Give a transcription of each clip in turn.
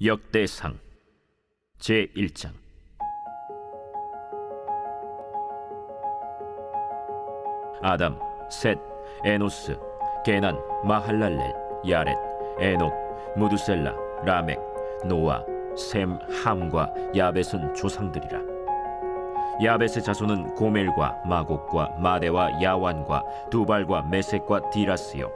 역대상 제1장. 아담, 셋, 에노스, 게난, 마할랄렐, 야렛, 에녹, 무두셀라, 라멕, 노아, 셈, 함과 야벳은 조상들이라. 야벳의 자손은 고멜과 마곡과 마대와 야완과 두발과 메섹과 디라스요.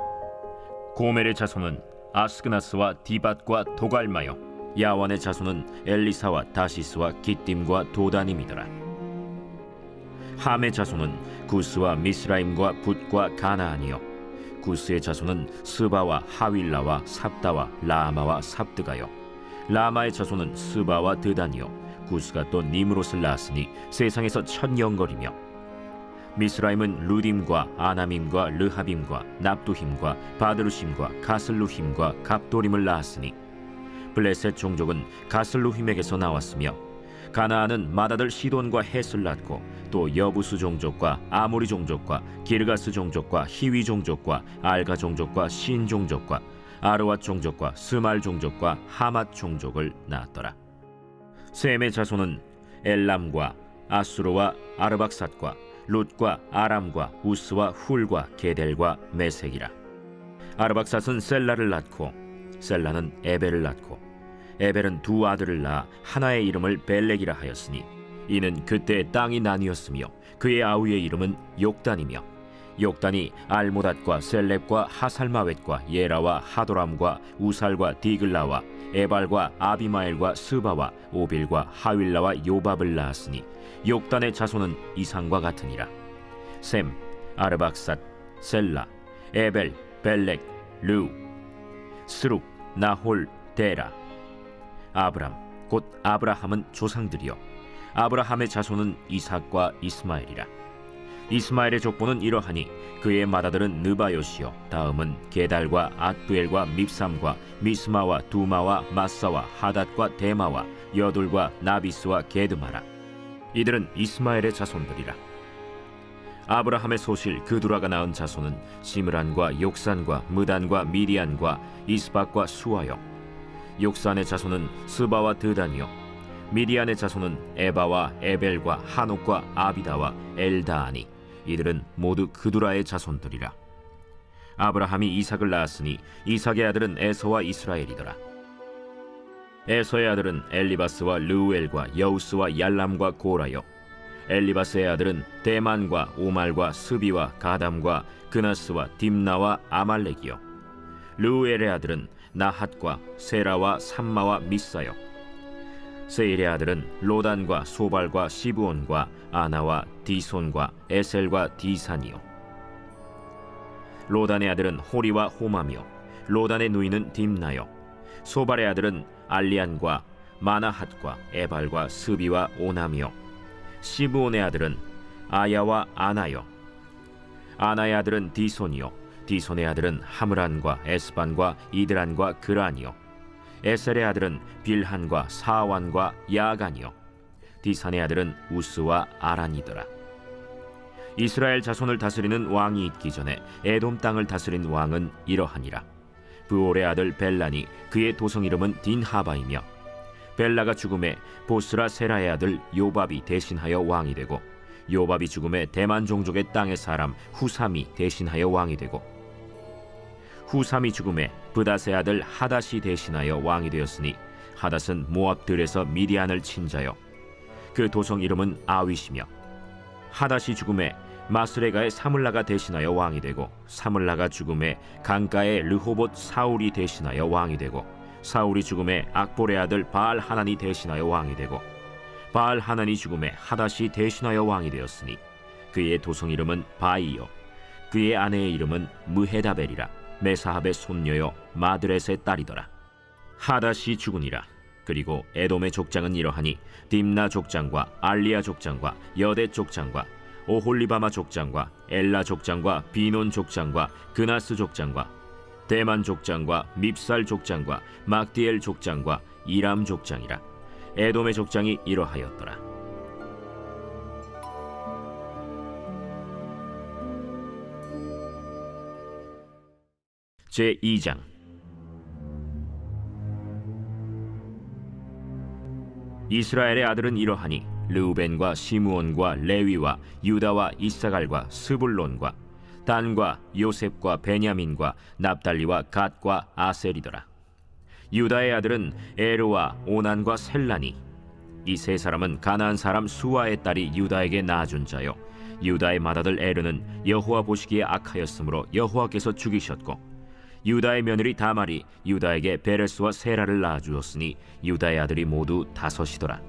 고멜의 자손은 아스그나스와 디밧과 도갈마요. 야완의 자손은 엘리사와 다시스와 기띔과 도다님이더라. 함의 자손은 구스와 미스라임과 붓과 가나안이요. 구스의 자손은 스바와 하윌라와 삽다와 라마와 삽드가요. 라마의 자손은 스바와 드단이요. 구스가 또 니므롯을 낳았으니 세상에서 천영거리며, 미스라임은 루딤과 아나밈과 르하빔과 납두힘과 바드루심과 가슬루힘과 갑도림을 낳았으니 블레셋 종족은 가슬루힘에게서 나왔으며, 가나안은 맏아들 시돈과 헷을 낳고 또 여부스 종족과 아모리 종족과 기르가스 종족과 히위 종족과 알가 종족과 신 종족과 아르왓 종족과 스말 종족과 하맛 종족을 낳았더라. 셈의 자손은 엘람과 아수르와 아르박삿과 룻과 아람과 우스와 훌과 게델과 메색이라. 아르박삿은 셀라를 낳고 셀라는 에벨을 낳고 에벨은 두 아들을 낳아 하나의 이름을 벨렉이라 하였으니 이는 그때 땅이 나뉘었으며 그의 아우의 이름은 욕단이며, 욕단이 알모닷과 셀렙과 하살마웻과 예라와 하도람과 우살과 디글라와 에발과 아비마엘과 스바와 오빌과 하윌라와 요밥을 낳았으니 욕단의 자손은 이상과 같으니라. 셈, 아르박삿, 셀라, 에벨, 벨렉, 르우, 스룩, 나홀, 데라. 아브람 곧 아브라함은 조상들이요. 아브라함의 자손은 이삭과 이스마엘이라. 이스마엘의 족보는 이러하니 그의 맏아들은 느바요시요, 다음은 게달과 앗부엘과 밉삼과 미스마와 두마와 마사와 하닷과 데마와 여둘과 나비스와 게드마라. 이들은 이스마엘의 자손들이라. 아브라함의 소실 그두라가 낳은 자손은 시므란과 욕산과 무단과 미디안과 이스박과 수아요. 욕산의 자손은 스바와 드단이요. 미디안의 자손은 에바와 에벨과 하녹과 아비다와 엘다아니. 이들은 모두 그두라의 자손들이라. 아브라함이 이삭을 낳았으니 이삭의 아들은 에서와 이스라엘이더라. 에서의 아들은 엘리바스와 르우엘과 여우스와 얄람과 고라요. 엘리바스의 아들은 대만과 오말과 스비와 가담과 그나스와 딥나와 아말렉이요. 르우엘의 아들은 나핫과 세라와 삼마와 미사요. 세일의 아들은 로단과 소발과 시브온과 아나와 디손과 에셀과 디산이요. 로단의 아들은 호리와 호마며 로단의 누이는 딥나요. 소발의 아들은 알리안과 마나핫과 에발과 스비와 오나미요. 시브온의 아들은 아야와 아나요. 아나의 아들은 디손이요. 디손의 아들은 하므란과 에스반과 이드란과 그란이요. 에셀의 아들은 빌한과 사완과 야간이요. 디산의 아들은 우스와 아란이더라. 이스라엘 자손을 다스리는 왕이 있기 전에 에돔 땅을 다스린 왕은 이러하니라. 브올의 아들 벨란이, 그의 도성 이름은 딘하바이며, 벨라가 죽음에 보스라 세라의 아들 요밥이 대신하여 왕이 되고, 요밥이 죽음에 대만 종족의 땅의 사람 후삼이 대신하여 왕이 되고, 후삼이 죽음에 브닷의 아들 하닷이 대신하여 왕이 되었으니 하닷은 모압들에서 미디안을 친 자요. 그 도성 이름은 아윗이며, 하닷이 죽음에 마스레가의 사물라가 대신하여 왕이 되고, 사물라가 죽음에 강가의 르호봇 사울이 대신하여 왕이 되고, 사울이 죽음에 악볼의 아들 바알 하난이 대신하여 왕이 되고, 바알 하난이 죽음에 하닷이 대신하여 왕이 되었으니 그의 도성 이름은 바이요. 그의 아내의 이름은 무헤다벨이라. 메사합의 손녀요 마드렛의 딸이더라. 하닷이 죽으니라. 그리고 에돔의 족장은 이러하니 딥나 족장과 알리아 족장과 여대 족장과 오홀리바마 족장과 엘라 족장과 비논 족장과 그나스 족장과 대만 족장과 밉살 족장과 막디엘 족장과 이람 족장이라. 에돔의 족장이 이러하였더라. 제2장. 이스라엘의 아들은 이러하니 르우벤과 시므온과 레위와 유다와 이사갈과 스불론과 단과 요셉과 베냐민과 납달리와 갓과 아셀이더라. 유다의 아들은 에르와 오난과 셀라니. 이 세 사람은 가나안 사람 수아의 딸이 유다에게 낳아준 자요, 유다의 맏아들 에르는 여호와 보시기에 악하였으므로 여호와께서 죽이셨고, 유다의 며느리 다말이 유다에게 베레스와 세라를 낳아주었으니 유다의 아들이 모두 5이더라.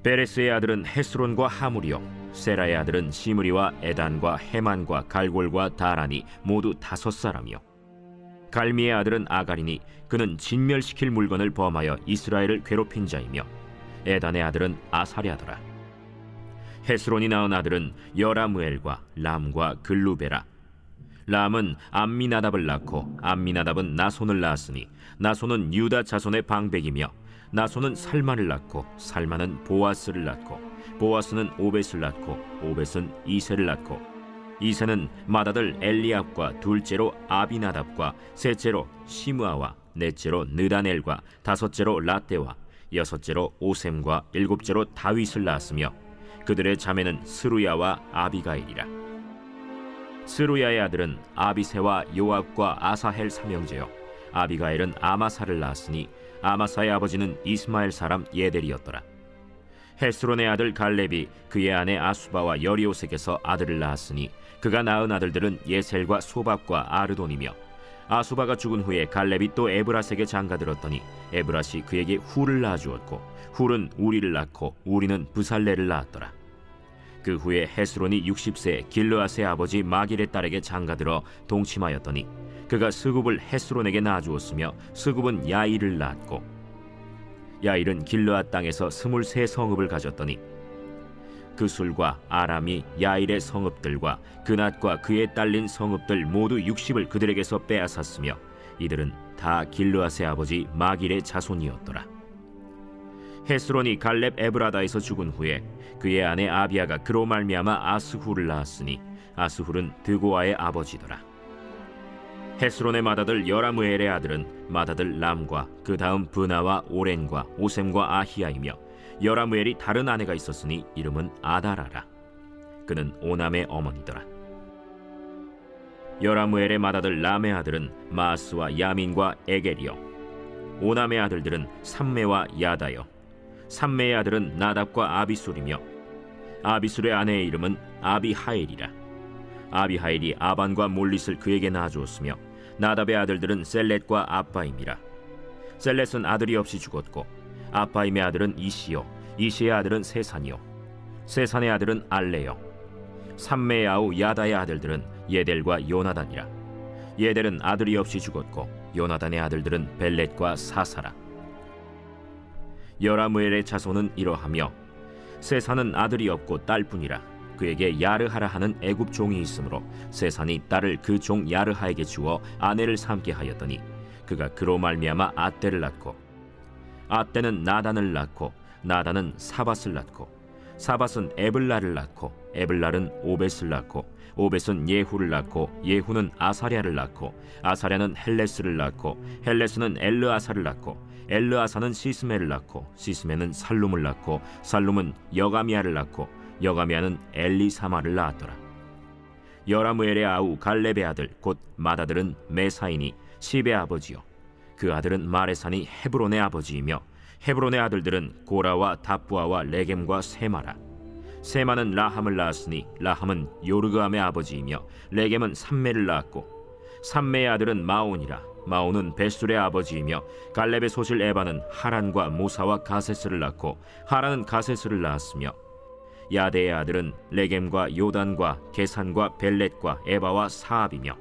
베레스의 아들은 헤스론과 하물이요, 세라의 아들은 시므리와 에단과 헤만과 갈골과 다라니 모두 5사람이요. 갈미의 아들은 아가리니 그는 진멸시킬 물건을 범하여 이스라엘을 괴롭힌 자이며, 에단의 아들은 아사랴더라. 헤스론이 낳은 아들은 여라무엘과 람과 글루베라. 람은 암미나답을 낳고 암미나답은 나손을 낳았으니 나손은 유다 자손의 방백이며, 나손은 살만을 낳고 살만은 보아스를 낳고 보아스는 오벳을 낳고 오벳은 이세를 낳고, 이세는 맏아들 엘리압과 둘째로 아비나답과 셋째로 시므아와 넷째로 느다넬과 다섯째로 라떼와 여섯째로 오셈과 일곱째로 다윗을 낳았으며, 그들의 자매는 스루야와 아비가일이라. 스루야의 아들은 아비세와 요압과 아사헬 삼형제요, 아비가일은 아마사를 낳았으니 아마사의 아버지는 이스마엘 사람 예델이었더라. 헤스론의 아들 갈렙이 그의 아내 아수바와 여리오색에서 아들을 낳았으니 그가 낳은 아들들은 예셀과 소밥과 아르돈이며, 아수바가 죽은 후에 갈렙이 또 에브라스에게 장가들었더니 에브라시 그에게 훌을 낳아주었고, 훌은 우리를 낳고 우리는 부살레를 낳았더라. 그 후에 헤스론이 60세 길르앗의 아버지 마길의 딸에게 장가들어 동침하였더니 그가 스굽을 헤스론에게 낳아주었으며, 스굽은 야일을 낳았고, 야일은 길르앗 땅에서 23성읍을 가졌더니 그 술과 아람이 야일의 성읍들과 그낫과 그에 딸린 성읍들 모두 60을 그들에게서 빼앗았으며, 이들은 다 길르앗의 아버지 마길의 자손이었더라. 헤스론이 갈렙 에브라다에서 죽은 후에 그의 아내 아비아가 그로 말미암아 아스훌을 낳았으니 아스훌은 드고아의 아버지더라. 헤스론의 맏아들 여라무엘의 아들은 맏아들 람과 그 다음 브나와 오렌과 오셈과 아히야이며, 여라무엘이 다른 아내가 있었으니 이름은 아다라라. 그는 오남의 어머니더라. 여라무엘의 맏아들 람의 아들은 마스와 야민과 에겔이요, 오남의 아들들은 삼메와 야다요, 삼메의 아들은 나답과 아비술이며, 아비술의 아내의 이름은 아비하일이라. 아비하일이 아반과 몰릿을 그에게 낳아주었으며, 나답의 아들들은 셀렛과 아빠임이라. 셀렛은 아들이 없이 죽었고, 아빠임의 아들은 이시요, 이시의 아들은 세산이요, 세산의 아들은 알레요. 삼메의 아우 야다의 아들들은 예델과 요나단이라. 예델은 아들이 없이 죽었고, 요나단의 아들들은 벨렛과 사사라. 여라무엘의 자손은 이러하며, 세산은 아들이 없고 딸뿐이라. 그에게 야르하라 하는 애굽 종이 있으므로 세산이 딸을 그 종 야르하에게 주어 아내를 삼게 하였더니 그가 그로 말미암아 아떼를 낳고, 아떼는 나단을 낳고 나단은 사밧을 낳고, 사밧은 에블라를 낳고 에블랄은 오벳을 낳고, 오벳은 예후를 낳고 예후는 아사랴를 낳고, 아사랴는 헬레스를 낳고 헬레스는 엘르아사를 낳고, 엘르아사는 시스메를 낳고 시스메는 살룸을 낳고, 살룸은 여가미아를 낳고 여가미아는 엘리사마를 낳았더라. 여라무엘의 아우 갈렙의 아들 곧 맏아들은 메사이니 시베의 아버지요, 그 아들은 마레산이 헤브론의 아버지이며, 헤브론의 아들들은 고라와 다부아와 레겜과 세마라. 세마는 라함을 낳았으니 라함은 요르그암의 아버지이며, 레겜은 삼메를 낳았고, 삼메의 아들은 마온이라. 마온은 베술의 아버지이며, 갈렙의 소실 에바는 하란과 모사와 가세스를 낳고 하란은 가세스를 낳았으며, 야데의 아들은 레겜과 요단과 게산과 벨렛과 에바와 사압이며,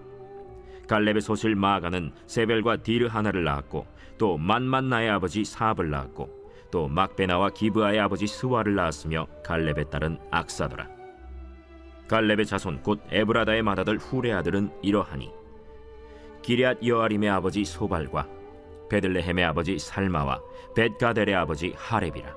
갈렙의 소실 마아가는 세벨과 디르하나를 낳았고, 또 만만나의 아버지 사압을 낳았고, 또 막베나와 기브아의 아버지 스와를 낳았으며, 갈렙의 딸은 악사더라. 갈렙의 자손 곧 에브라다의 맏아들 훌의 아들은 이러하니, 기럇 여아림의 아버지 소발과 베들레헴의 아버지 살마와 벳가델의 아버지 하렙이라.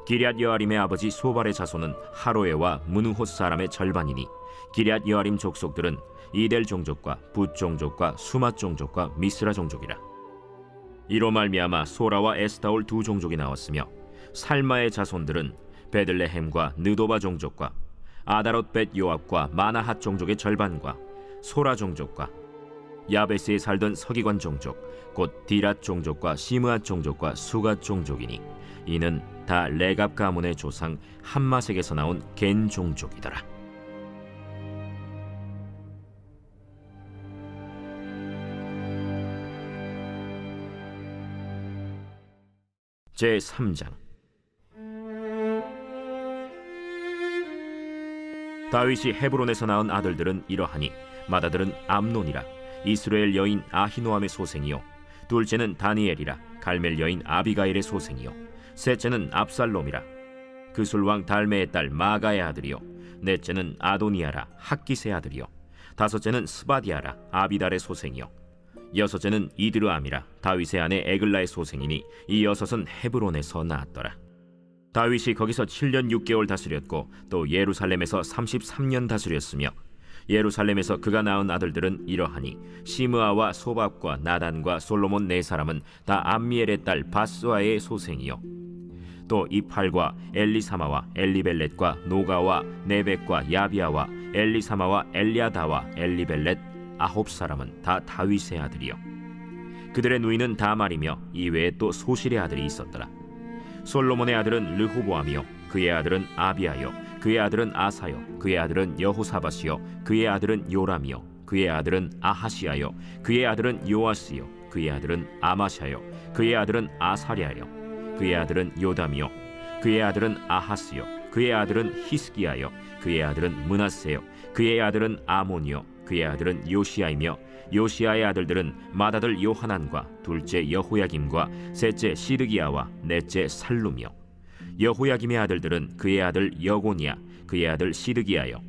기럇 여아림의 아버지 소발의 자손은 하로에와 무느호 사람의 절반이니, 기럇 여아림 족속들은 이델 종족과 붓 종족과 수맛 종족과 미스라 종족이라. 이로 말미암아 소라와 에스타올 두 종족이 나왔으며, 살마의 자손들은 베들레헴과 느도바 종족과 아다롯 벳 요압과 마나핫 종족의 절반과 소라 종족과 야베스에 살던 서기관 종족 곧 디랏 종족과 시므앗 종족과 수갓 종족이니 이는 다 레갑 가문의 조상 함마색에서 나온 겐 종족이더라. 제3장. 다윗이 헤브론에서 낳은 아들들은 이러하니 맏아들은 암논이라 이스라엘 여인 아히노암의 소생이요 둘째는 다니엘이라 갈멜 여인 아비가일의 소생이요 셋째는 압살롬이라 그술왕 달메의 딸 마가의 아들이요 넷째는 아도니아라 학기스의 아들이요 다섯째는 스바디아라 아비달의 소생이요 여섯째는 이드르암이라 다윗의 아내 에글라의 소생이니 이 여섯은 헤브론에서 낳았더라. 다윗이 거기서 7년 6개월 다스렸고 또 예루살렘에서 33년 다스렸으며 예루살렘에서 그가 낳은 아들들은 이러하니 시므아와 소밥과 나단과 솔로몬 네 사람은 다 암미엘의 딸 바스와의 소생이요 또 이팔과 엘리사마와 엘리벨렛과 노가와 네벡과 야비아와 엘리사마와 엘리아다와 엘리벨렛 아홉 사람은 다 다윗의 아들이요 그들의 누이는 다말이며 이외에 또 소실의 아들이 있었더라. 솔로몬의 아들은 르호보암이요 그의 아들은 아비아요 그의 아들은 아사요 그의 아들은 여호사밧이요 그의 아들은 요람이요 그의 아들은 아하시아요 그의 아들은 요아스요 그의 아들은 아마샤요 그의 아들은 아사랴요 그의 아들은 요담이요 그의 아들은 아하스요 그의 아들은 히스기야요 그의 아들은 므낫세요 그의 아들은 아몬이요 그의 아들은 요시야이며 요시야의 아들들은 맏아들 요하난과 둘째 여호야김과 셋째 시드기야와 넷째 살룸이요 여호야김의 아들들은 그의 아들 여고니야 그의 아들 시드기야요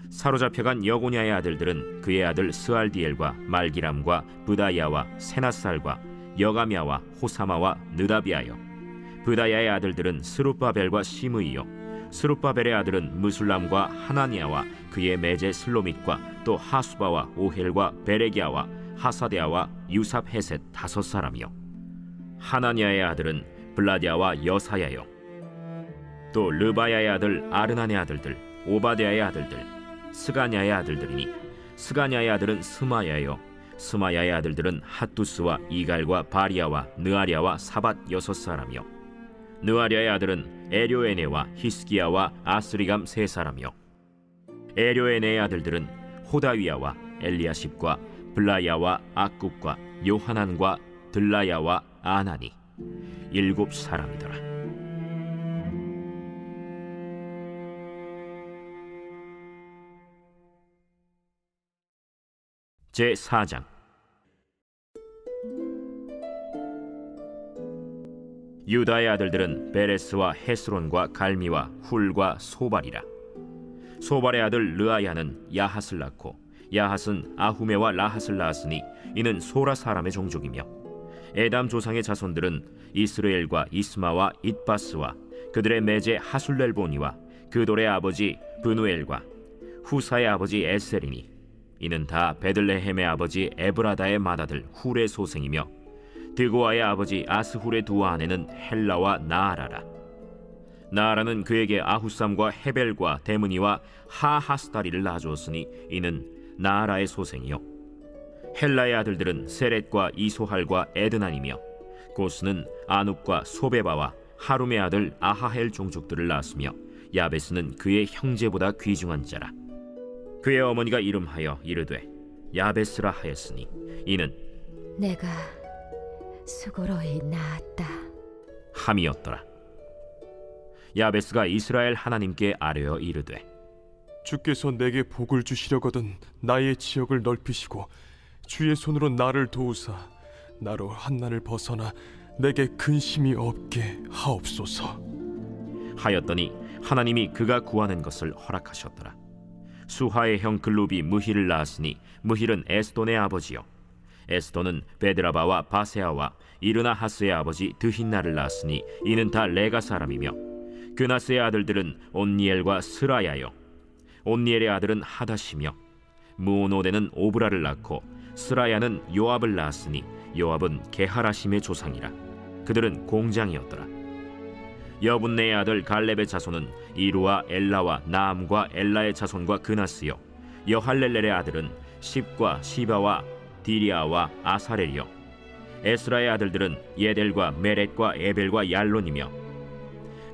사로잡혀간 여고냐의 아들들은 그의 아들 스알디엘과 말기람과 브다야와 세나살과 여가미야와 호사마와 느다비아요 브다야의 아들들은 스룹바벨과 시므이요 스룹바벨의 아들은 무술람과 하나니아와 그의 매제 슬로밋과 또 하수바와 오헬과 베레기야와 하사데아와 유삽헤셋 다섯 사람이요 하나니아의 아들은 블라디아와 여사야요 또 르바야의 아들 아르난의 아들들 오바데아의 아들들 스가냐의 아들들이니 스가냐의 아들은 스마야요 스마야의 아들들은 핫두스와 이갈과 바리아와 느아리아와 사밧 여섯 사람이요 느아리아의 아들은 에료에네와 히스기야와 아스리감 세 사람이요 에료에네의 아들들은 호다위야와 엘리야십과 블라야와 악굽과 요하난과 들라야와 아나니 일곱 사람이더라. 제4장. 유다의 아들들은 베레스와 헤스론과 갈미와 훌과 소발이라. 소발의 아들 르아야는 야핫을 낳고 야핫은 아후메와 라핫을 낳았으니 이는 소라 사람의 종족이며 에담 조상의 자손들은 이스라엘과 이스마와 잇바스와 그들의 매제 하술렐보니와 그돌의 아버지 브누엘과 후사의 아버지 에셀이니 이는 다 베들레헴의 아버지 에브라다의 맏아들 훌의 소생이며 드고아의 아버지 아스훌의 두 아내는 헬라와 나아라라. 나아라는 그에게 아후삼과 헤벨과 데므니와 하하스다리를 낳아주었으니 이는 나아라의 소생이요 헬라의 아들들은 세렛과 이소할과 에드난이며 고스는 아눕과 소베바와 하룸의 아들 아하헬 종족들을 낳았으며 야베스는 그의 형제보다 귀중한 자라. 그의 어머니가 이름하여 이르되 야베스라 하였으니 이는 내가 수고로이 낳았다 함이었더라. 야베스가 이스라엘 하나님께 아뢰어 이르되 주께서 내게 복을 주시려거든 나의 지역을 넓히시고 주의 손으로 나를 도우사 나로 한난을 벗어나 내게 근심이 없게 하옵소서 하였더니 하나님이 그가 구하는 것을 허락하셨더라. 수하의 형 글룹이 무힐을 낳았으니 무힐은 에스돈의 아버지요 에스돈은 베드라바와 바세아와 이르나하스의 아버지 드힌나를 낳았으니 이는 다 레가 사람이며 그나스의 아들들은 온니엘과 스라야요 온니엘의 아들은 하다시며 무오노데는 오브라를 낳고 스라야는 요압을 낳았으니 요압은 게하라심의 조상이라. 그들은 공장이었더라. 여분네의 아들 갈렙의 자손은 이루와 엘라와 나암과 엘라의 자손과 그나스요. 여할렐렐의 아들은 십과 시바와 디리아와 아사렐이요. 에스라의 아들들은 예델과 메렛과 에벨과 얄론이며,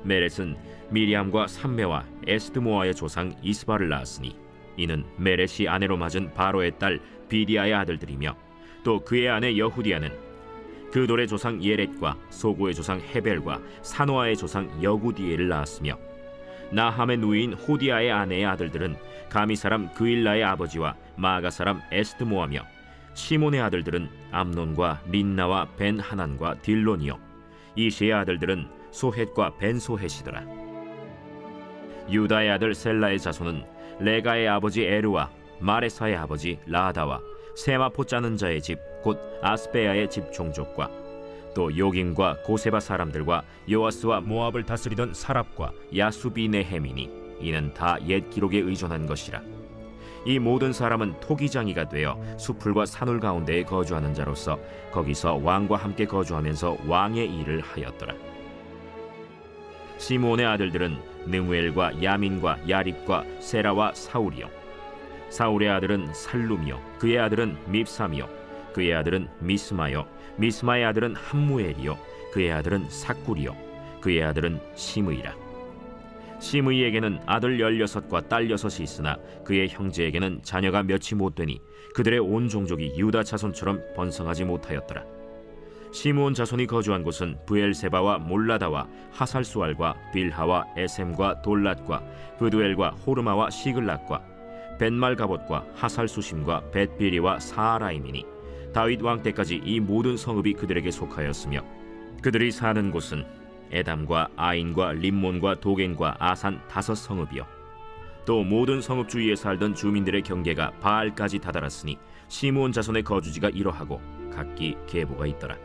메렛은 미리암과 삼메와 에스드모아의 조상 이스바를 낳았으니 이는 메렛이 아내로 맞은 바로의 딸 비디아의 아들들이며, 또 그의 아내 여후디아는 그돌의 조상 예렛과 소고의 조상 헤벨과 사노아의 조상 여구디엘을 낳았으며, 나함의 누이인 호디아의 아내의 아들들은 가미 사람 그일라의 아버지와 마가 사람 에스드모아며, 시몬의 아들들은 암논과 린나와 벤 하난과 딜론이요. 이시의 아들들은 소헷과 벤 소헷이더라. 유다의 아들 셀라의 자손은 레가의 아버지 에르와 마레사의 아버지 라다와 세마포 짜는 자의 집 곧 아스베야의 집 종족과 또 요김과 고세바 사람들과 요아스와 모압을 다스리던 사랍과 야수비네헤미니 이는 다 옛 기록에 의존한 것이라. 이 모든 사람은 토기장이가 되어 수풀과 산울 가운데에 거주하는 자로서 거기서 왕과 함께 거주하면서 왕의 일을 하였더라. 시므온의 아들들은 느무엘과 야민과 야립과 세라와 사울이요. 사울의 아들은 살룸이요. 그의 아들은 밉삼이요. 그의 아들은 미스마요. 미스마의 아들은 함무엘이요. 그의 아들은 삭굴이요. 그의 아들은 시므이라. 시므이에게는 아들 16과 딸 6이 있으나 그의 형제에게는 자녀가 몇이 못되니 그들의 온 종족이 유다 자손처럼 번성하지 못하였더라. 시므온 자손이 거주한 곳은 브엘세바와 몰라다와 하살수알과 빌하와 에셈과 돌랏과 브두엘과 호르마와 시글락과 벤말가봇과 하살수심과 벳비리와 사하라임이니 다윗 왕 때까지 이 모든 성읍이 그들에게 속하였으며, 그들이 사는 곳은 에담과 아인과 림몬과 도겐과 아산 5성읍이요. 또 모든 성읍 주위에 살던 주민들의 경계가 바알까지 다다랐으니 시므온 자손의 거주지가 이러하고 각기 계보가 있더라.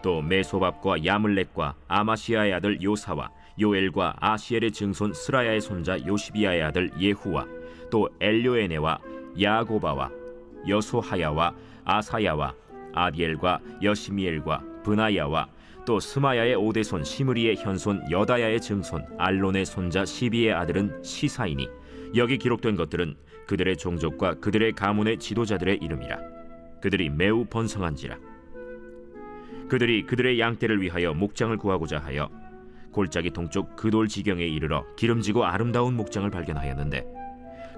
또 메소밥과 야물렉과 아마시아의 아들 요사와 요엘과 아시엘의 증손 스라야의 손자 요시비아의 아들 예후와 또 엘료에네와 야고바와 여소하야와 아사야와 아디엘과 여시미엘과 브나야와 또 스마야의 오대손 시므리의 현손 여다야의 증손 알론의 손자 시비의 아들은 시사이니 여기 기록된 것들은 그들의 종족과 그들의 가문의 지도자들의 이름이라. 그들이 매우 번성한지라. 그들이 그들의 양떼를 위하여 목장을 구하고자 하여 골짜기 동쪽 그돌 지경에 이르러 기름지고 아름다운 목장을 발견하였는데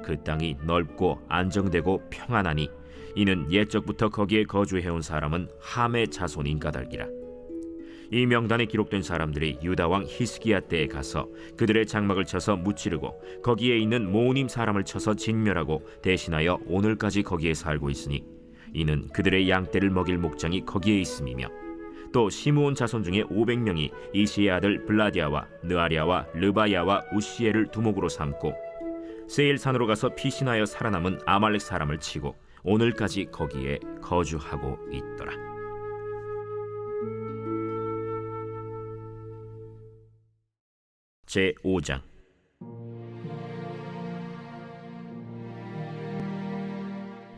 그 땅이 넓고 안정되고 평안하니 이는 옛적부터 거기에 거주해온 사람은 함의 자손인 까닭이라. 이 명단에 기록된 사람들이 유다 왕 히스기야 때에 가서 그들의 장막을 쳐서 무찌르고 거기에 있는 모님 사람을 쳐서 진멸하고 대신하여 오늘까지 거기에 살고 있으니 이는 그들의 양떼를 먹일 목장이 거기에 있음이며, 또 시므온 자손 중에 500명이 이시의 아들 블라디아와 느아리아와 르바야와 우시엘을 두목으로 삼고 세일산으로 가서 피신하여 살아남은 아말렉 사람을 치고 오늘까지 거기에 거주하고 있더라. 제5장.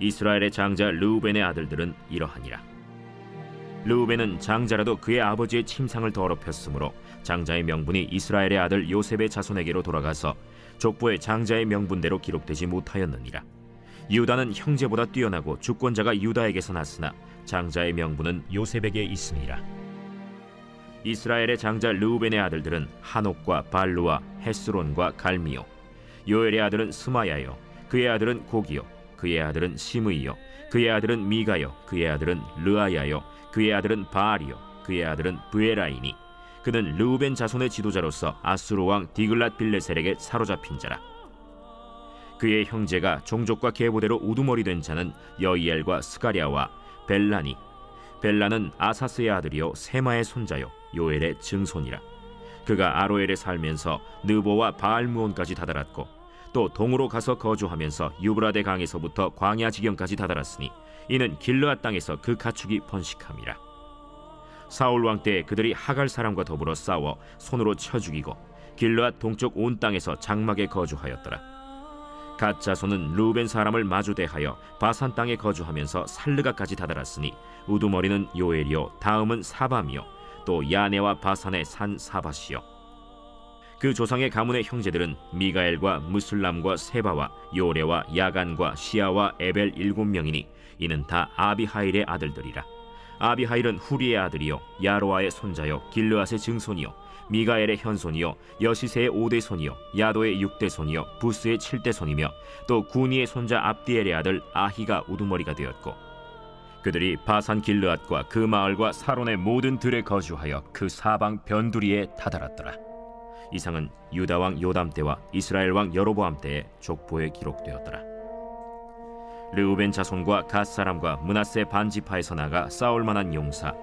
이스라엘의 장자 르우벤의 아들들은 이러하니라. 르우벤은 장자라도 그의 아버지의 침상을 더럽혔으므로 장자의 명분이 이스라엘의 아들 요셉의 자손에게로 돌아가서 족보의 장자의 명분대로 기록되지 못하였느니라. 유다는 형제보다 뛰어나고 주권자가 유다에게서 났으나 장자의 명분은 요셉에게 있음이라. 이스라엘의 장자 르우벤의 아들들은 한옥과 발루와 헤스론과 갈미요. 요엘의 아들은 스마야요. 그의 아들은 고기요. 그의 아들은 시므이요. 그의 아들은 미가요. 그의 아들은 르아야요. 그의 아들은 바알이요. 그의 아들은 브에라이니 그는 르우벤 자손의 지도자로서 아수르 왕 디글랏 빌레셀에게 사로잡힌 자라. 그의 형제가 종족과 계보대로 우두머리 된 자는 여이엘과 스가랴와 벨라니. 벨라는 아사스의 아들이요 세마의 손자요 요엘의 증손이라. 그가 아로엘에 살면서 느보와 바알무온까지 다다랐고 또 동으로 가서 거주하면서 유브라데 강에서부터 광야 지경까지 다다랐으니 이는 길르앗 땅에서 그 가축이 번식함이라. 사울 왕 때 그들이 하갈 사람과 더불어 싸워 손으로 쳐 죽이고 길르앗 동쪽 온 땅에서 장막에 거주하였더라. 갓 자손은 르우벤 사람을 마주대하여 바산 땅에 거주하면서 살르가까지 다다랐으니 우두머리는 요엘이요 다음은 사밤이요 또 야네와 바산의 산 사바시요 그 조상의 가문의 형제들은 미가엘과 무술람과 세바와 요레와 야간과 시아와 에벨 7명이니 이는 다 아비하일의 아들들이라. 아비하일은 후리의 아들이요 야로아의 손자요 길르앗의 증손이요 미가엘의 현손이요 여시세의 5대 손이요 야도의 6대 손이요 부스의 7대 손이며 또 구니의 손자 압디엘의 아들 아히가 우두머리가 되었고, 그들이 바산 길르앗과 그 마을과 사론의 모든 들에 거주하여 그 사방 변두리에 다다랐더라. 이상은 유다 왕 요담 때와 이스라엘 왕 여로보암 때의 족보에 기록되었더라. 르우벤 자손과 갓 사람과 므낫세 반지파에서 나가 싸울 만한 용사,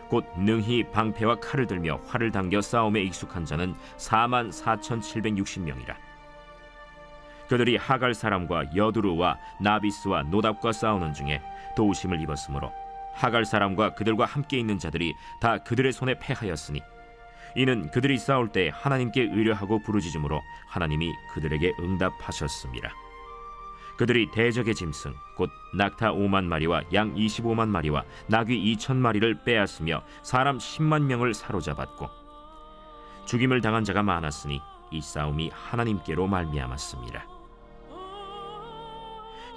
곧 능히 방패와 칼을 들며 활을 당겨 싸움에 익숙한 자는 44,760명이라. 그들이 하갈 사람과 여두루와 나비스와 노답과 싸우는 중에 도우심을 입었으므로 하갈 사람과 그들과 함께 있는 자들이 다 그들의 손에 패하였으니, 이는 그들이 싸울 때 하나님께 의뢰하고 부르짖음으로 하나님이 그들에게 응답하셨습니다. 그들이 대적의 짐승 곧 낙타 5만 마리와 양 25만 마리와 나귀 2천 마리를 빼앗으며 사람 10만 명을 사로잡았고, 죽임을 당한 자가 많았으니 이 싸움이 하나님께로 말미암았습니다.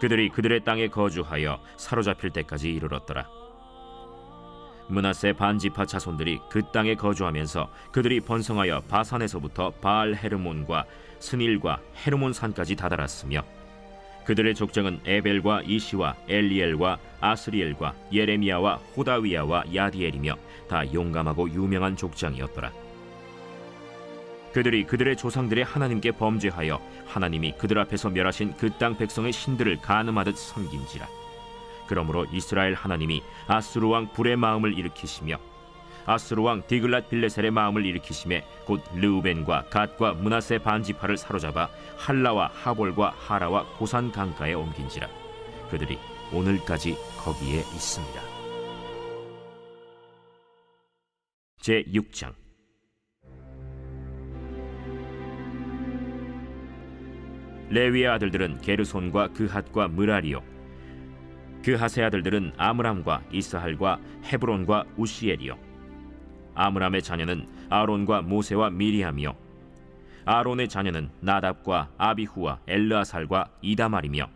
그들이 그들의 땅에 거주하여 사로잡힐 때까지 이르렀더라. 므낫세 반지파 자손들이 그 땅에 거주하면서 그들이 번성하여 바산에서부터 바알 헤르몬과 스닐과 헤르몬 산까지 다다랐으며, 그들의 족장은 에벨과 이시와 엘리엘과 아스리엘과 예레미야와 호다위야와 야디엘이며 다 용감하고 유명한 족장이었더라. 그들이 그들의 조상들의 하나님께 범죄하여 하나님이 그들 앞에서 멸하신 그 땅 백성의 신들을 간음하듯 섬긴지라. 그러므로 이스라엘 하나님이 아수르 왕 불의 마음을 일으키시며 아수르 왕 디글랏 빌레셀의 마음을 일으키심에 곧 르우벤과 갓과 므낫세 반지파를 사로잡아 할라와 하볼과 하라와 고산 강가에 옮긴지라. 그들이 오늘까지 거기에 있습니다. 제6장. 레위의 아들들은 게르손과 그핫과 므라리요, 그핫의 아들들은 아므람과 이스할과 헤브론과 우시엘이요. 아므람의 자녀는 아론과 모세와 미리암이요, 아론의 자녀는 나답과 아비후와 엘르아살과 이다말이며,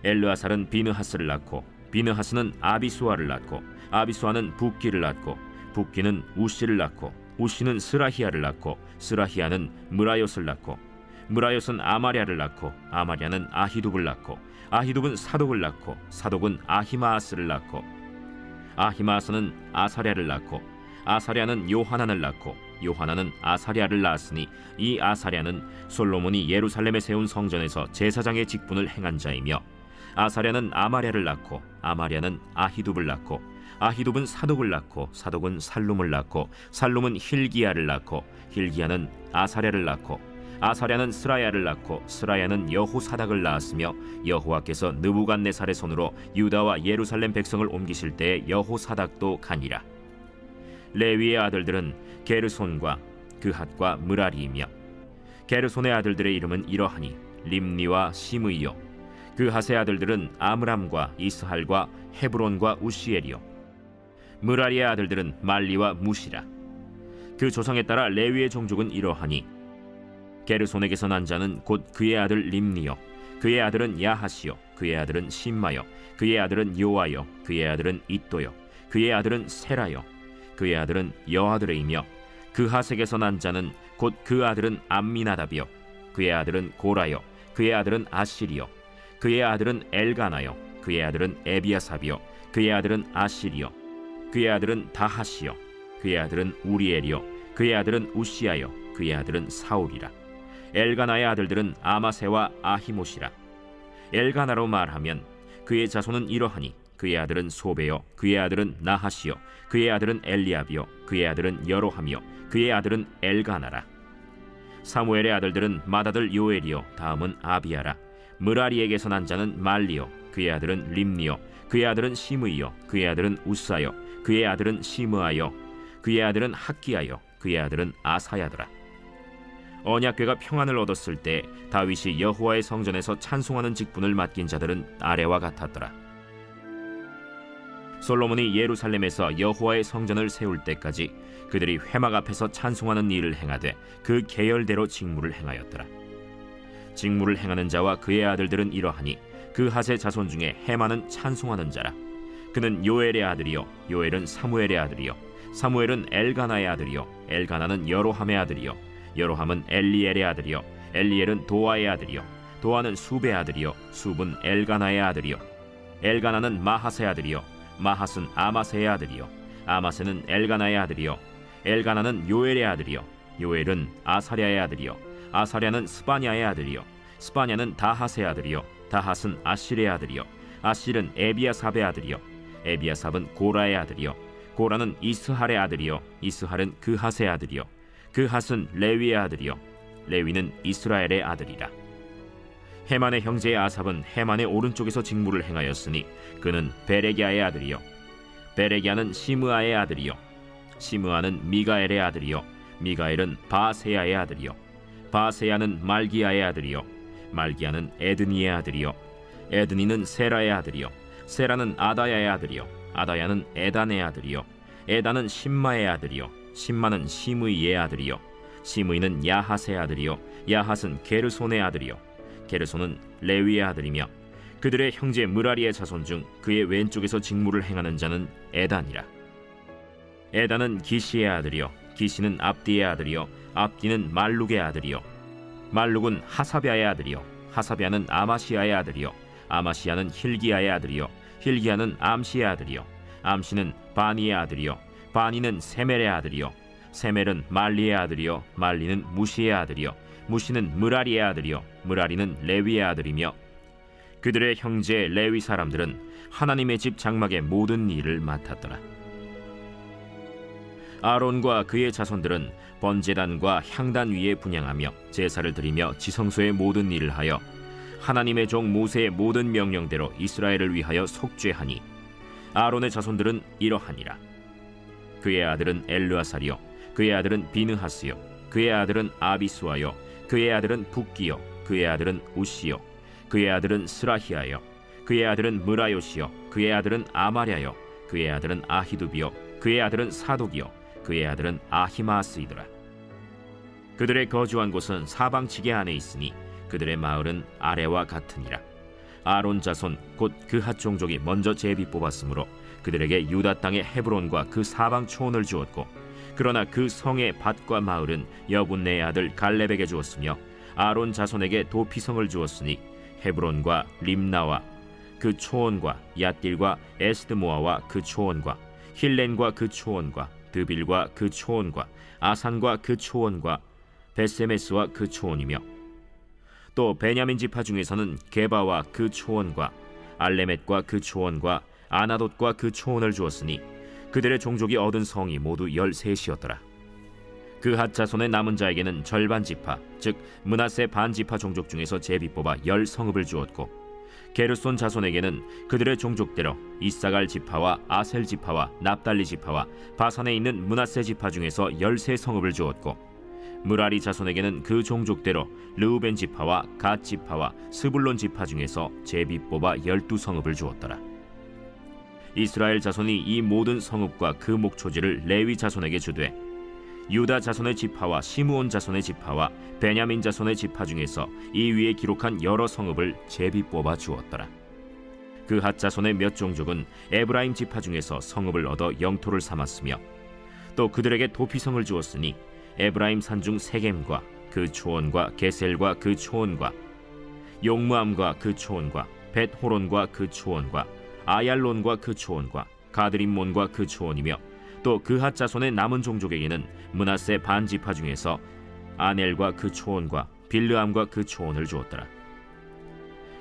엘르아살은 비느하스를 낳고 비느하스는 아비수아를 낳고 아비수아는 붓기를 낳고 붓기는 우시를 낳고 우시는 스라히야를 낳고 스라히야는 므라요스를 낳고 므라요스는 아마랴를 낳고 아마랴는 아히둡을 낳고 아히둡은 사독을 낳고 사독은 아히마아스를 낳고 아히마아스는 아사랴를 낳고 아사랴는 요하난을 낳고 요하난은 아사랴를 낳았으니 이 아사랴는 솔로몬이 예루살렘에 세운 성전에서 제사장의 직분을 행한 자이며, 아사랴는 아마랴를 낳고 아마랴는 아히둡을 낳고 아히둡은 사독을 낳고 사독은 살룸을 낳고 살룸은 힐기야를 낳고 힐기야는 아사랴를 낳고 아사랴는 스라야를 낳고 스라야는 여호사닥을 낳았으며, 여호와께서 느부갓네살의 손으로 유다와 예루살렘 백성을 옮기실 때에 여호사닥도 가니라. 레위의 아들들은 게르손과 그핫과 므라리이며, 게르손의 아들들의 이름은 이러하니 림니와 시므이요, 그핫의 아들들은 아므람과 이스할과 헤브론과 우시엘이요, 므라리의 아들들은 말리와 무시라. 그 조상에 따라 레위의 종족은 이러하니 게르손에게서 난 자는 곧 그의 아들 림니요, 그의 아들은 야하시요, 그의 아들은 심마요, 그의 아들은 요아요, 그의 아들은 이또요, 그의 아들은 세라요, 그의 아들은 여아드레이며, 그핫에게서 난 자는 곧 그 아들은 암미나답이요, 그의 아들은 고라요, 그의 아들은 아시리요, 그의 아들은 엘가나요, 그의 아들은 에비아삽이요, 그의 아들은 아시리요, 그의 아들은 다하시요, 그의 아들은 우리엘이요, 그의 아들은 우시아요, 그의 아들은 사울이라. 엘가나의 아들들은 아마세와 아히못이라. 엘가나로 말하면 그의 자손은 이러하니 그의 아들은 소베요, 그의 아들은 나하시요, 그의 아들은 엘리압이요, 그의 아들은 여로함이요, 그의 아들은 엘가나라. 사무엘의 아들들은 맏아들 요엘이요, 다음은 아비야라. 므라리에게서 난 자는 말리요, 그의 아들은 림니요, 그의 아들은 시므이요, 그의 아들은 우사요, 그의 아들은 시므아요, 그의 아들은 학기야요, 그의 아들은 아사야더라. 언약궤가 평안을 얻었을 때 다윗이 여호와의 성전에서 찬송하는 직분을 맡긴 자들은 아래와 같았더라. 솔로몬이 예루살렘에서 여호와의 성전을 세울 때까지 그들이 회막 앞에서 찬송하는 일을 행하되 그 계열대로 직무를 행하였더라. 직무를 행하는 자와 그의 아들들은 이러하니 그 핫의 자손 중에 헤만은 찬송하는 자라. 그는 요엘의 아들이요 요엘은 사무엘의 아들이요 사무엘은 엘가나의 아들이요 엘가나는 여로함의 아들이요 여로함은 엘리엘의 아들이요 엘리엘은 도아의 아들이요 도아는 숲의 아들이요 숲은 엘가나의 아들이요 엘가나는 마하스의 아들이요 마하스는 아마세의 아들이요 아마세는 엘가나의 아들이요 엘가나는 요엘의 아들이요 요엘은 아사랴의 아들이요 아사랴는 스바냐의 아들이요 스바냐는 다핫의 아들이요 다핫은 아실의 아들이요 아실은 에비아삽의 아들이요 에비아삽은 고라의 아들이요 고라는 이스할의 아들이요 이스할은 그핫의 아들이요 그핫은 레위의 아들이요 레위는 이스라엘의 아들이라. 헤만의 형제의 아삽은 헤만의 오른쪽에서 직무를 행하였으니 그는 베레기야의 아들이요 베레기야는 시므아의 아들이요 시므아는 미가엘의 아들이요 미가엘은 바세야의 아들이요 바세야는 말기야의 아들이요 말기야는 에드니의 아들이요 에드니는 세라의 아들이요 세라는 아다야의 아들이요 아다야는 에단의 아들이요 에단은 심마의 아들이요 심마는 시므이의 아들이요 시므이는 야핫의 아들이요 야핫은 게르손의 아들이요 게르손은 레위의 아들이며 그들의 형제 무라리의 자손 중 그의 왼쪽에서 직무를 행하는 자는 에단이라. 에단은 기시의 아들이요 기시는 압디의 아들이요 압디는 말룩의 아들이요 말룩은 하사비아의 아들이요 하사비아는 아마시아의 아들이요 아마시아는 힐기야의 아들이요 힐기야는 암시의 아들이요 암시는 바니의 아들이요 바니는 세멜의 아들이요 세멜은 말리의 아들이요 말리는 무시의 아들이요 무시는 무라리의 아들이요 무라리는 레위의 아들이며 그들의 형제 레위 사람들은 하나님의 집 장막의 모든 일을 맡았더라. 아론과 그의 자손들은 번제단과 향단 위에 분향하며 제사를 드리며 지성소의 모든 일을 하여 하나님의 종 모세의 모든 명령대로 이스라엘을 위하여 속죄하니 아론의 자손들은 이러하니라. 그의 아들은 엘르아살이요 그의 아들은 비느하스요 그의 아들은 아비수아요 그의 아들은 붓기요 그의 아들은 우시요 그의 아들은 스라히아요 그의 아들은 무라요시요 그의 아들은 아마랴요 그의 아들은 아히두비요 그의 아들은 사독이요 그의 아들은 아히마스이더라. 그들의 거주한 곳은 사방 지게 안에 있으니 그들의 마을은 아래와 같으니라. 아론 자손 곧 그핫 종족이 먼저 제비 뽑았으므로 그들에게 유다 땅의 헤브론과 그 사방 초원을 주었고 그러나 그 성의 밭과 마을은 여분네의 아들 갈렙에게 주었으며 아론 자손에게 도피성을 주었으니 헤브론과 림나와 그 초원과 얏딜과 에스드모아와 그 초원과 힐렌과 그 초원과 드빌과 그 초원과 아산과 그 초원과 베세메스와 그 초원이며 또 베냐민 지파 중에서는 게바와 그 초원과 알레멧과 그 초원과 아나돗과 그 초원을 주었으니 그들의 종족이 얻은 성이 모두 13이었더라. 그핫 자손의 남은 자에게는 절반 지파 즉 므낫세 반 지파 종족 중에서 제비 뽑아 10성읍을 주었고 게르손 자손에게는 그들의 종족대로 이사갈 지파와 아셀 지파와 납달리 지파와 바산에 있는 므낫세 지파 중에서 13성읍을 주었고 무라리 자손에게는 그 종족대로 르우벤 지파와 갓 지파와 스불론 지파 중에서 제비 뽑아 12성읍을 주었더라. 이스라엘 자손이 이 모든 성읍과 그 목초지를 레위 자손에게 주되 유다 자손의 지파와 시므온 자손의 지파와 베냐민 자손의 지파 중에서 이 위에 기록한 여러 성읍을 제비 뽑아 주었더라. 그핫 자손의 몇 종족은 에브라임 지파 중에서 성읍을 얻어 영토를 삼았으며 또 그들에게 도피성을 주었으니 에브라임 산중 세겜과 그 초원과 게셀과 그 초원과 용무암과 그 초원과 벳호론과 그 초원과 아얄론과 그 초원과 가드림몬과 그 초원이며 또 그핫 자손의 남은 종족에게는 므낫세 반 지파 중에서 아넬과 그 초원과 빌르암과 그 초원을 주었더라.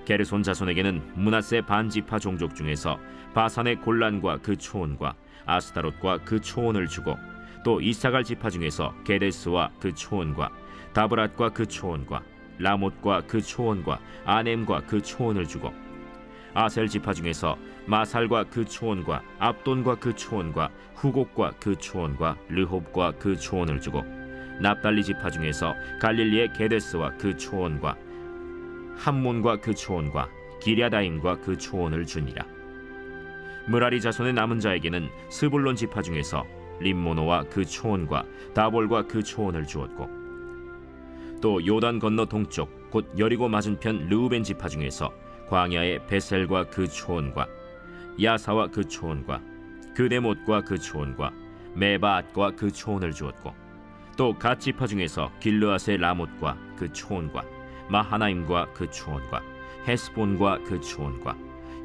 게르손 자손에게는 므낫세 반 지파 종족 중에서 바산의 골란과 그 초원과 아스타롯과 그 초원을 주고 또 이사갈 지파 중에서 게데스와 그 초원과 다브랏과 그 초원과 라못과 그 초원과 아넴과 그 초원을 주고 아셀 지파 중에서 마살과 그 초원과 압돈과 그 초원과 후곡과 그 초원과 르홉과 그 초원을 주고 납달리 지파 중에서 갈릴리의 게데스와 그 초원과 함몬과 그 초원과 기랴다임과 그 초원을 주니라. 므라리 자손의 남은 자에게는 스불론 지파 중에서 림모노와 그 초원과 다볼과 그 초원을 주었고, 또 요단 건너 동쪽 곧 여리고 맞은편 르우벤 지파 중에서 광야의 베셀과 그 초원과 야사와 그 초원과 그데못과 그 초원과 메바앗과 그 초원을 주었고, 또 갓 지파 중에서 길르앗의 라못과 그 초원과 마하나임과 그 초원과 헤스본과 그 초원과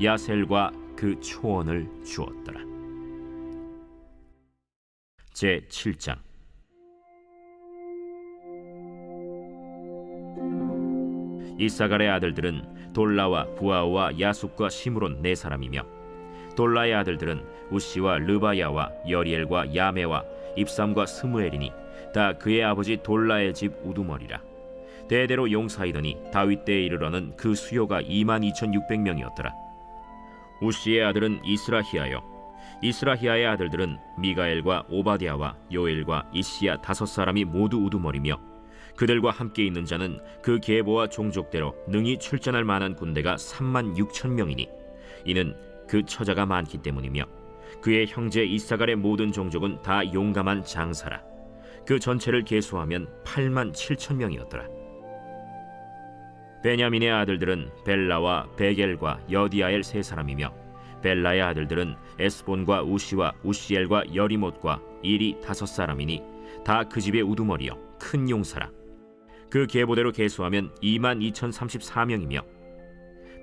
야셀과 그 초원을 주었더라. 제 7장. 이사갈의 아들들은 돌라와 부아오와 야숫과 시므론 네 사람이며, 돌라의 아들들은 우시와 르바야와 여리엘과 야메와 입삼과 스무엘이니 다 그의 아버지 돌라의 집 우두머리라. 대대로 용사이더니 다윗 때에 이르러는 그 수요가 22,600명이었더라. 우시의 아들은 이스라히야요, 이스라히야의 아들들은 미가엘과 오바댜와 요엘과 이시야 5사람이 모두 우두머리며, 그들과 함께 있는 자는 그 계보와 종족대로 능히 출전할 만한 군대가 36,000명이니 이는 그 처자가 많기 때문이며, 그의 형제 이사갈의 모든 종족은 다 용감한 장사라. 그 전체를 계수하면 87,000명이었더라. 베냐민의 아들들은 벨라와 베겔과 여디아엘 세 사람이며, 벨라의 아들들은 에스본과 우시와 우시엘과 여리못과 일이 5사람이니 다 그 집의 우두머리요 큰 용사라. 그 계보대로 계수하면 22,034명이며,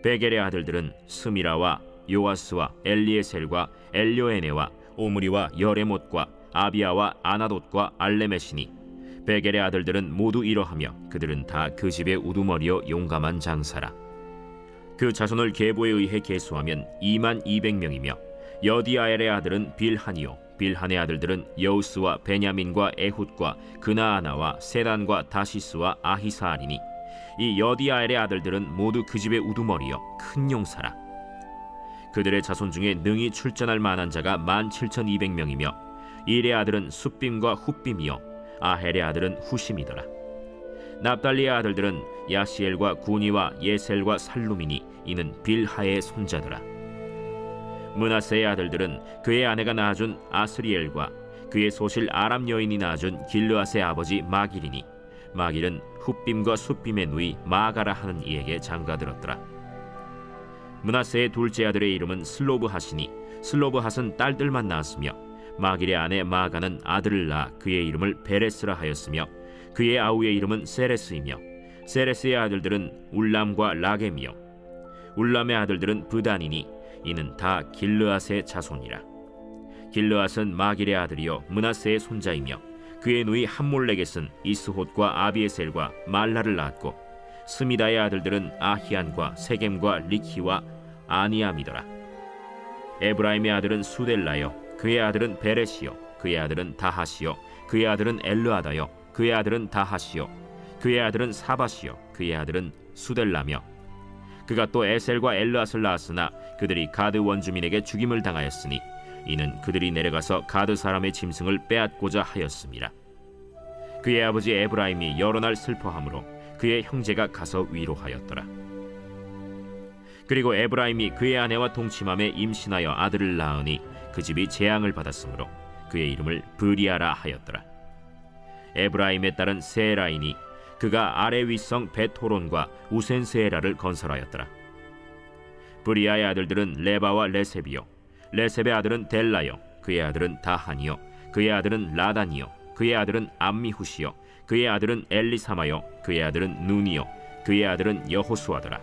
베겔의 아들들은 스미라와 요아스와 엘리에셀과 엘료에네와 오므리와 여레못과 아비아와 아나돗과 알레메시니, 베겔의 아들들은 모두 이러하며 그들은 다 그 집의 우두머리요 용감한 장사라. 그 자손을 계보에 의해 계수하면 22,000명이며, 여디아엘의 아들은 빌한이요, 빌한의 아들들은 여우스와 베냐민과 에훗과 그나아나와 세단과 다시스와 아히사알이니 이 여디아엘의 아들들은 모두 그 집의 우두머리요 큰 용사라. 그들의 자손 중에 능히 출전할 만한 자가 17,200명이며, 일의 아들은 숫빔과 훗빔이요 아헬의 아들은 후심이더라. 납달리의 아들들은 야시엘과 구니와 예셀과 살루미니 이는 빌하의 손자더라. 므낫세의 아들들은 그의 아내가 낳아준 아스리엘과 그의 소실 아람 여인이 낳아준 길르앗의 아버지 마길이니 마길은 훗빔과 숫빔의 누이 마가라 하는 이에게 장가들었더라. 므낫세의 둘째 아들의 이름은 슬로브핫이니 슬로브핫은 딸들만 낳았으며, 마길의 아내 마가는 아들을 낳아 그의 이름을 베레스라 하였으며, 그의 아우의 이름은 세레스이며, 세레스의 아들들은 울람과 라겜이요 울람의 아들들은 브단이니 이는 다 길르앗의 자손이라. 길르앗은 마길의 아들이요 므낫세의 손자이며, 그의 누이 함몰렉겟은 이스톳과 아비에셀과 말라를 낳았고, 스미다의 아들들은 아히안과 세겜과 리키와 아니암이더라. 에브라임의 아들은 수델라요, 그의 아들은 베레시요, 그의 아들은 다하시요, 그의 아들은 엘르아다요, 그의 아들은 다하시요, 그의 아들은 사바시요, 그의 아들은 수델라며, 그가 또 에셀과 엘르앗을 낳았으나 그들이 가드 원주민에게 죽임을 당하였으니 이는 그들이 내려가서 가드 사람의 짐승을 빼앗고자 하였음이라. 그의 아버지 에브라임이 여러 날 슬퍼하므로 그의 형제가 가서 위로하였더라. 그리고 에브라임이 그의 아내와 동침함에 임신하여 아들을 낳으니 그 집이 재앙을 받았으므로 그의 이름을 브리아라 하였더라. 에브라임의 딸은 세라이니 그가 아래 윗성 베토론과 우센세라를 건설하였더라. 브리아의 아들들은 레바와 레셉이요, 레셉의 아들은 델라요, 그의 아들은 다한이요, 그의 아들은 라단이요, 그의 아들은 암미후시요, 그의 아들은 엘리사마요, 그의 아들은 눈이요, 그의 아들은 여호수아더라.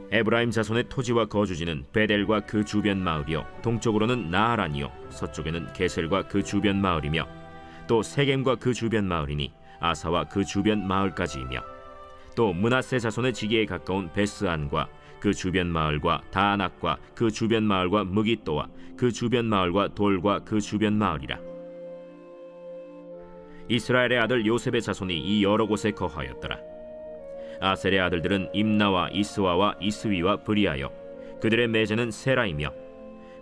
에브라임 자손의 토지와 거주지는 베델과 그 주변 마을이요, 동쪽으로는 나하란이요, 서쪽에는 게셀과 그 주변 마을이며, 또 세겜과 그 주변 마을이니 아사와 그 주변 마을까지이며, 또 므낫세 자손의 지기에 가까운 베스안과 그 주변 마을과 다안악과 그 주변 마을과 무깃도와 그 주변 마을과 돌과 그 주변 마을이라. 이스라엘의 아들 요셉의 자손이 이 여러 곳에 거하였더라. 아셀의 아들들은 임나와 이스와와 이스위와 브리아요, 그들의 매제는 세라이며,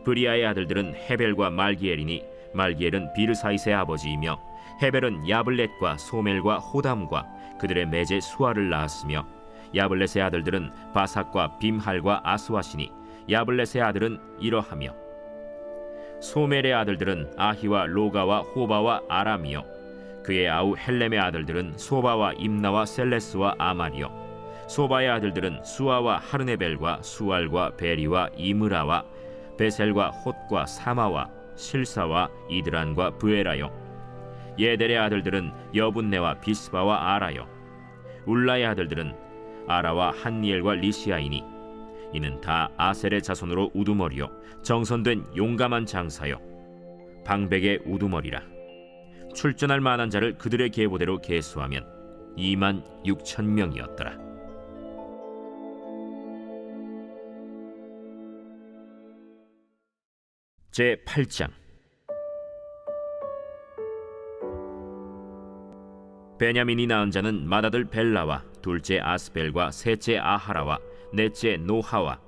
브리아의 아들들은 헤벨과 말기엘이니 말기엘은 비르사이스의 아버지이며, 헤벨은 야블렛과 소멜과 호담과 그들의 매제 수아를 낳았으며, 야블렛의 아들들은 바삭과 빔할과 아스와시니 야블렛의 아들은 이러하며 소멜의 아들들은 아히와 로가와 호바와 아람이요 그의 아우 헬렘의 아들들은 소바와 임나와 셀레스와 아말이요 소바의 아들들은 수아와 하르네벨과 수알과 베리와 이므라와 베셀과 톳과 사마와 실사와 이드란과 브에라요 예델의 아들들은 여분네와 비스바와 아라요 울라의 아들들은 아라와 한니엘과 리시아이니 이는 다 아셀의 자손으로 우두머리요 정선된 용감한 장사요 방백의 우두머리라. 출전할 만한 자를 그들의 계보대로 계수하면 26,000명이었더라. 제 8장. 베냐민이 낳은 자는 맏아들 벨라와 둘째 아스벨과 셋째 아하라와 넷째 노하와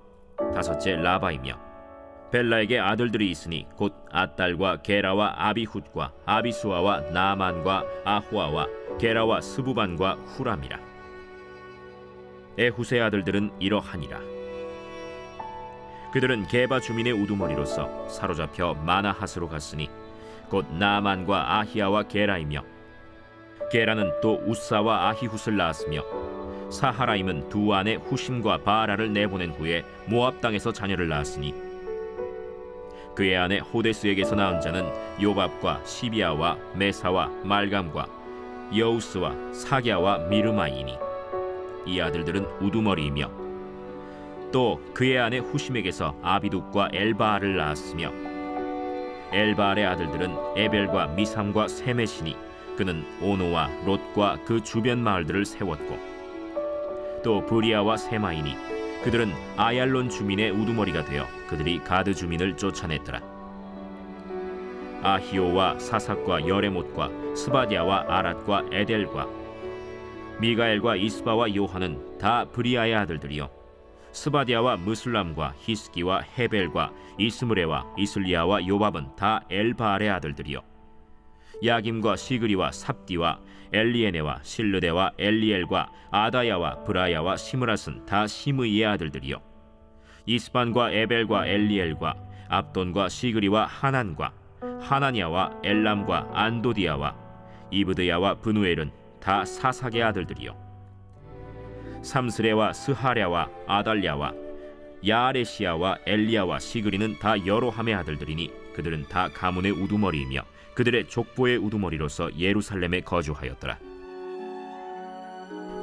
다섯째 라바이며 벨라에게 아들들이 있으니 곧 아딸과 게라와 아비훗과 아비수아와 나만과 아호아와 게라와 스부반과 후람이라. 에훗의 아들들은 이러하니라. 그들은 게바 주민의 우두머리로서 사로잡혀 마나핫으로 갔으니 곧 나만과 아히야와 게라이며 게라는 또 우사와 아히훗을 낳았으며 사하라임은 두 아내 후심과 바라를 내보낸 후에 모압 땅에서 자녀를 낳았으니 그의 아내 호데스에게서 낳은 자는 요밥과 시비아와 메사와 말감과 여우스와 사갸와 미르마이니 이 아들들은 우두머리이며 또 그의 아내 후심에게서 아비둑과 엘바알을 낳았으며 엘바알의 아들들은 에벨과 미삼과 세메시니 그는 오노와 롯과 그 주변 마을들을 세웠고 또 브리아와 세마이니 그들은 아얄론 주민의 우두머리가 되어 그들이 가드 주민을 쫓아냈더라. 아히오와 사삭과 여레못과 스바디아와 아랏과 에델과 미가엘과 이스바와 요한은 다 브리아의 아들들이요 스바디아와 무슬람과 히스기와 헤벨과 이스므레와 이슬리아와 요밥은 다 엘바알의 아들들이요 야김과 시그리와 삽디와 엘리에네와 실르데와 엘리엘과 아다야와 브라야와 시므랏은 다 시므이의 아들들이요 이스반과 에벨과 엘리엘과 압돈과 시그리와 하난과 하나니아와 엘람과 안도디아와 이브드야와 브누엘은 다 사삭의 아들들이요 삼스레와 스하랴와 아달랴와 야아레시아와 엘리야와 시그리는 다 여로함의 아들들이니 그들은 다 가문의 우두머리이며 그들의 족보의 우두머리로서 예루살렘에 거주하였더라.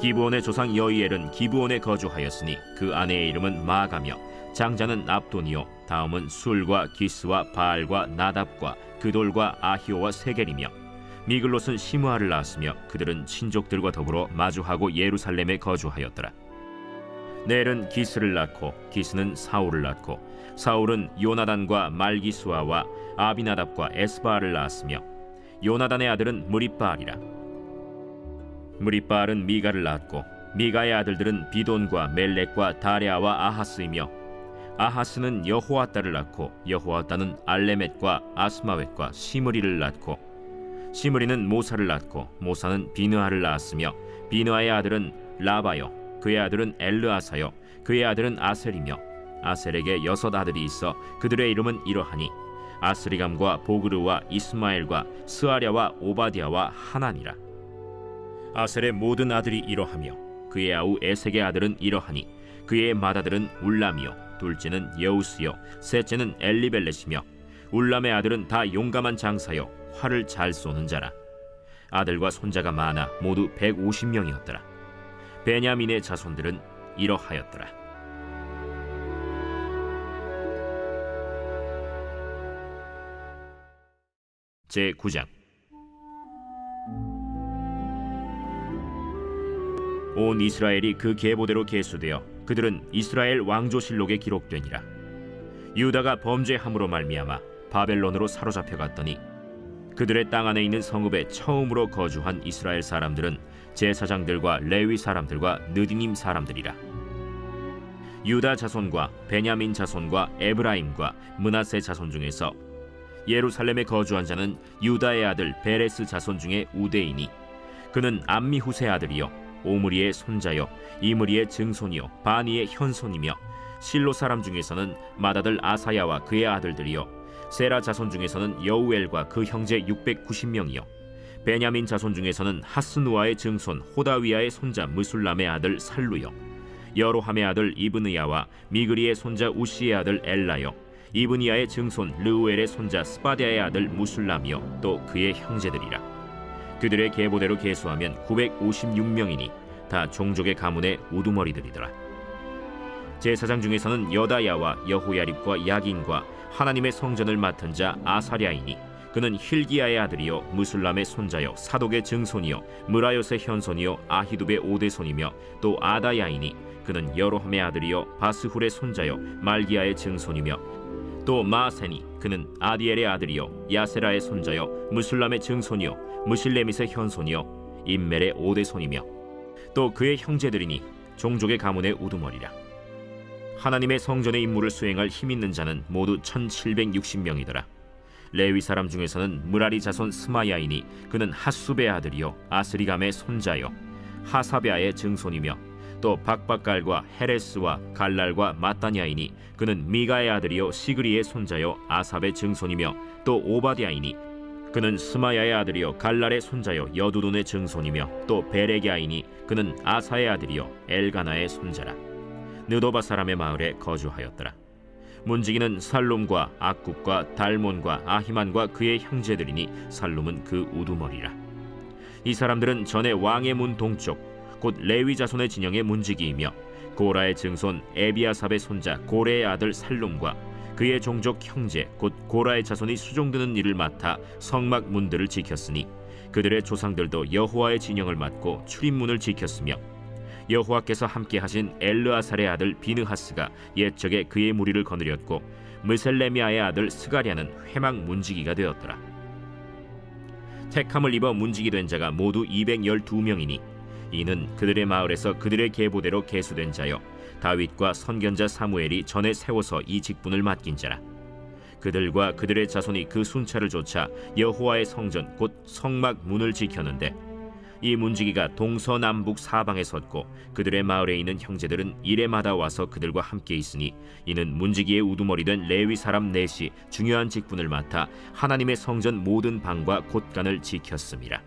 기브온의 조상 여이엘은 기브온에 거주하였으니 그 아내의 이름은 마가며 장자는 압돈이요 다음은 술과 기스와 바알과 나답과 그돌과 아히오와 세겔이며 미글롯은 시므아를 낳았으며 그들은 친족들과 더불어 마주하고 예루살렘에 거주하였더라. 넬은 기스를 낳고 기스는 사울을 낳고 사울은 요나단과 말기수아와 아비나답과 에스바알을 낳았으며 요나단의 아들은 무리바알이라. 무리바알은 미가를 낳았고 미가의 아들들은 비돈과 멜렉과 다레아와 아하스이며 아하스는 여호아따를 낳고 여호아따는 알레멧과 아스마웻과 시므리를 낳고 시므리는 모사를 낳고 모사는 비느하를 낳았으며 비느하의 아들은 라바요 그의 아들은 엘르아사요 그의 아들은 아셀이며 아셀에게 6 아들이 있어 그들의 이름은 이러하니 아스리감과 보그르와 이스마엘과 스아랴와 오바디아와 하나니라. 아셀의 모든 아들이 이러하며 그의 아우 에색의 아들은 이러하니 그의 맏아들은 울람이요 둘째는 여우스요 셋째는 엘리벨렛이며 울람의 아들은 다 용감한 장사요 활을 잘 쏘는 자라. 아들과 손자가 많아 모두 150명이었더라. 베냐민의 자손들은 이러하였더라. 제 9장. 온 이스라엘이 그 계보대로 계수되어 그들은 이스라엘 왕조실록에 기록되니라. 유다가 범죄함으로 말미암아 바벨론으로 사로잡혀 갔더니 그들의 땅 안에 있는 성읍에 처음으로 거주한 이스라엘 사람들은 제사장들과 레위 사람들과 느디님 사람들이라. 유다 자손과 베냐민 자손과 에브라임과 므낫세 자손 중에서 예루살렘에 거주한 자는 유다의 아들 베레스 자손 중에 우대이니 그는 암미훗의 아들이요 오므리의 손자요 이므리의 증손이요 바니의 현손이며 실로 사람 중에서는 맏아들 아사야와 그의 아들들이요 세라 자손 중에서는 여우엘과 그 형제 690명이요 베냐민 자손 중에서는 하스누아의 증손 호다위아의 손자 무술람의 아들 살루요 여로함의 아들 이브느야와 미그리의 손자 우시의 아들 엘라요 이브니야의 증손 르우엘의 손자 스바디아의 아들 무술람이요 또 그의 형제들이라. 그들의 계보대로 계수하면 956명이니 다 종족의 가문의 우두머리들이더라. 제사장 중에서는 여다야와 여호야립과 야긴과 하나님의 성전을 맡은 자 아사랴이니 그는 힐기야의 아들이요 무술람의 손자요 사독의 증손이요 무라요스의 현손이요 아히두베의 오대손이며 또 아다야이니 그는 여로함의 아들이요 바스훌의 손자요 말기야의 증손이며 또 마세니 그는 아디엘의 아들이요 야세라의 손자요 무술람의 증손이요 무실레밋의 현손이요 임멜의 오대손이며 또 그의 형제들이니 종족의 가문의 우두머리라. 하나님의 성전의 임무를 수행할 힘 있는 자는 모두 1760명이더라. 레위 사람 중에서는 무라리 자손 스마야이니 그는 핫수베의 아들이요 아스리감의 손자요 하사베아의 증손이며 또 박박갈과 헤레스와 갈랄과 마따냐이니 그는 미가의 아들이요 시그리의 손자요 아삽의 증손이며 또 오바디아이니 그는 스마야의 아들이요 갈랄의 손자요 여두돈의 증손이며 또 베레기아이니 그는 아사의 아들이요 엘가나의 손자라. 느도바 사람의 마을에 거주하였더라. 문지기는 살룸과 악굽과 달몬과 아히만과 그의 형제들이니 살룸은 그 우두머리라. 이 사람들은 전에 왕의 문 동쪽 곧 레위 자손의 진영의 문지기이며 고라의 증손 에비아삽의 손자 고레의 아들 살룸과 그의 종족 형제 곧 고라의 자손이 수종드는 일을 맡아 성막 문들을 지켰으니 그들의 조상들도 여호와의 진영을 맡고 출입문을 지켰으며 여호와께서 함께 하신 엘르아살의 아들 비느하스가 옛적에 그의 무리를 거느렸고 무셀레미아의 아들 스가랴는 회막 문지기가 되었더라. 택함을 입어 문지기 된 자가 모두 212명이니 이는 그들의 마을에서 그들의 계보대로 계수된 자요 다윗과 선견자 사무엘이 전에 세워서 이 직분을 맡긴 자라. 그들과 그들의 자손이 그 순찰을 좇아 여호와의 성전 곧 성막 문을 지켰는데 이 문지기가 동서남북 사방에 섰고 그들의 마을에 있는 형제들은 이레마다 와서 그들과 함께 있으니 이는 문지기의 우두머리 된 레위 사람 넷이 중요한 직분을 맡아 하나님의 성전 모든 방과 곳간을 지켰음이라.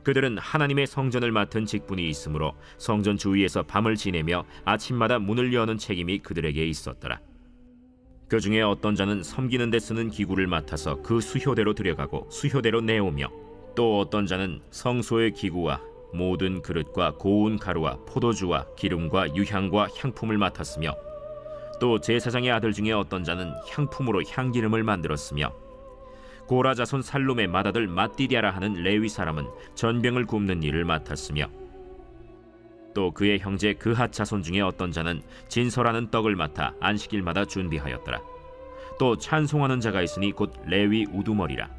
그들은 하나님의 성전을 맡은 직분이 있으므로 성전 주위에서 밤을 지내며 아침마다 문을 여는 책임이 그들에게 있었더라. 그 중에 어떤 자는 섬기는 데 쓰는 기구를 맡아서 그 수효대로 들여가고 수효대로 내오며 또 어떤 자는 성소의 기구와 모든 그릇과 고운 가루와 포도주와 기름과 유향과 향품을 맡았으며 또 제사장의 아들 중에 어떤 자는 향품으로 향기름을 만들었으며 고라 자손 살룸의 맏아들 mat디디아라 하는 레위 사람은 전병을 굽는 일을 맡았으며 또 그의 형제 그핫 자손 중에 어떤 자는 진설하는 떡을 맡아 안식일마다 준비하였더라. 또 찬송하는 자가 있으니 곧 레위 우두머리라.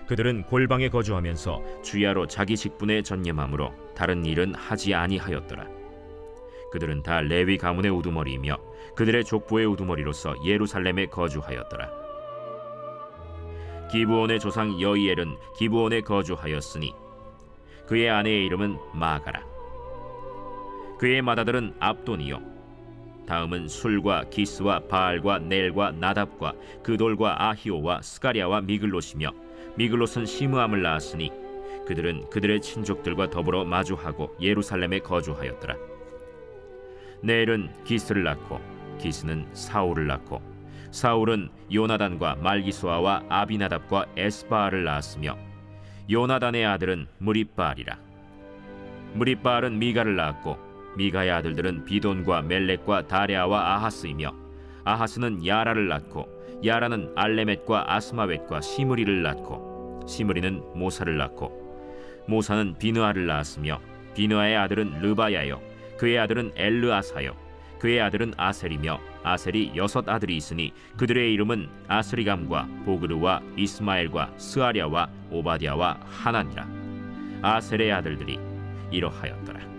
그들은 골방에 거주하면서 주야로 자기 직분에 전념함으로 다른 일은 하지 아니하였더라. 그들은 다 레위 가문의 우두머리이며 그들의 족보의 우두머리로서 예루살렘에 거주하였더라. 기브온의 조상 여이엘은 기브온에 거주하였으니 그의 아내의 이름은 마가라. 그의 맏아들은 압돈이요 다음은 술과 기스와 바알과 넬과 나답과 그돌과 아히오와 스가랴와 미글롯이며 미글롯은 시므암을 낳았으니 그들은 그들의 친족들과 더불어 마주하고 예루살렘에 거주하였더라. 넬은 기스를 낳고 기스는 사울을 낳고 사울은 요나단과 말기수아와 아비나답과 에스바알을 낳았으며 요나단의 아들은 무립바알이라. 무립바알은 미가를 낳았고 미가의 아들들은 비돈과 멜렉과 다레아와 아하스이며 아하스는 야라를 낳고 야라는 알레멧과 아스마웻과 시므리를 낳고 시므리는 모사를 낳고 모사는 비느아를 낳았으며 비느아의 아들은 르바야요 그의 아들은 엘르아사요 그의 아들은 아셀이며 아셀이 6 아들이 있으니 그들의 이름은 아스리감과 보그르와 이스마엘과 스아랴와 오바댜와 하난이라. 아셀의 아들들이 이러하였더라.